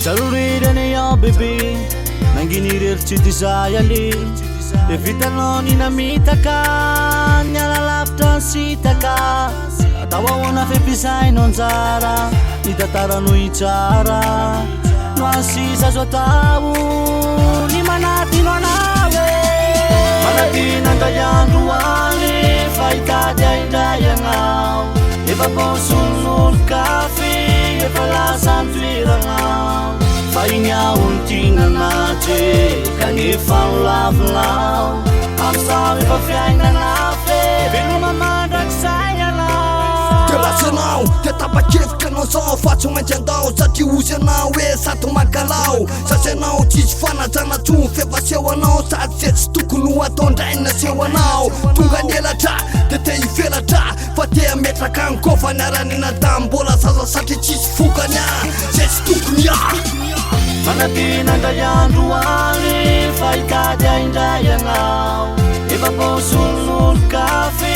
Jarurirany ao bebe nanginirery desay ale de vitanao ny namitaka nialalavitra sitaka atao ahoana fempisainao anjara ny tantaranao itsara no asisa azo atao ny manatinao anawe manatina ndray andro any fa hitady aindray agnao efa boson'olo kafe efa lasa toeragnao fa igny aho ny tignanaty kanefa nolavinao am'sao efa fiaignana fe veloma mandraky sainanao de latsanao de tapakevitra anao zao fa tsy maintsy andao satria ozy anao hoe sady mankalao sasy anao tsisy fanajana tsony fefaseho anao sady ze tsy tokony ho ataondrainy naseho anao tonga ny elatra de te hivelatra fa te ametraka any koa fa niarany natamy mbola zaza satria tsisy fokany a ze tsy tokony a manatina ndray andro any fa hitady aindray agnao efa boson'olo kafe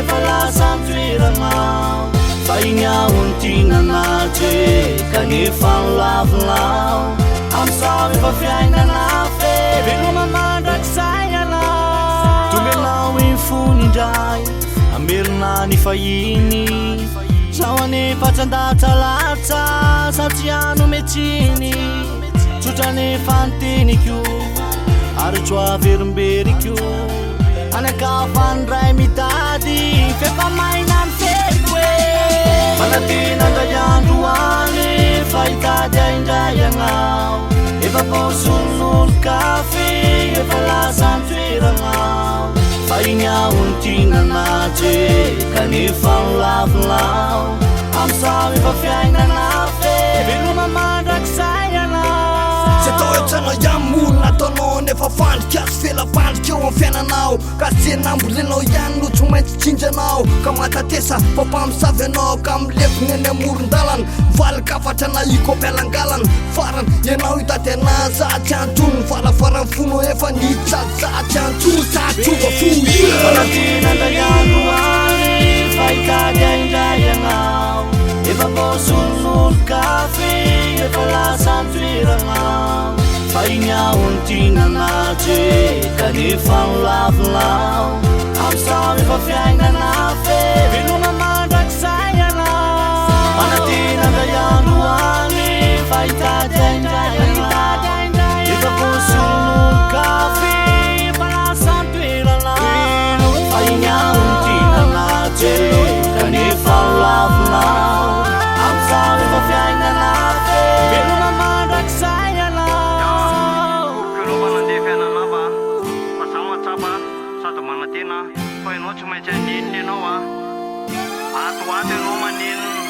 efa lasa toeragnao fa igny aho ny tignanaty kanefa nolavinao am'sao efa fiaignana fe veloma mandraky sainanao tomenao iny fony indray amerina ny fahiny zao anefa tsandatsa latsa satria nometsiny tsotranefa nytenikio ary tsoaverimberikio anakafandray mitady fefa maina ny feriko e manatina ndray andro any fa hitady aindray agnao efa boson'olo kafe efa lasa toeragnao fa igny aho ny tignanaty kanefa nolavinao am'sao efa fiaignana fe veloma mandraky sainanao se atao etrana iamolona ataonao nefa fandrika azy felapandrika eo amin'ny fiainanao ka tsy nambolenao ihany no tsy maintsy tsinjanao ka matatesa fa mpamosavy anao ka milefigny any amoron-dalana valikafatra na ikopyalangalana farany ianao hitady anazy atsy antsony falafarany fono efa nitsatsy antsony satsova fo manatina ndray andro any fa hitady aindray agnao efa boson'olo kafe efa lasa toeragnao fa igny aho ny tignanaty kanefa nolavinao am'sao efa fiaignana fe veloma mandraky sainanao manatina ndray andro any fa hitady aindray agnao efa boson'olo kafe efa lasa toeragnao fa igny aho ny tignanaty kanefa nolavinao am'sao efa fiaignana fe veloma mandraky sainanao filoma nandeha fiainana fa fa za matsapa sady manatena fa ianao tsy maintsy anininy ianao a atoato ianao manenina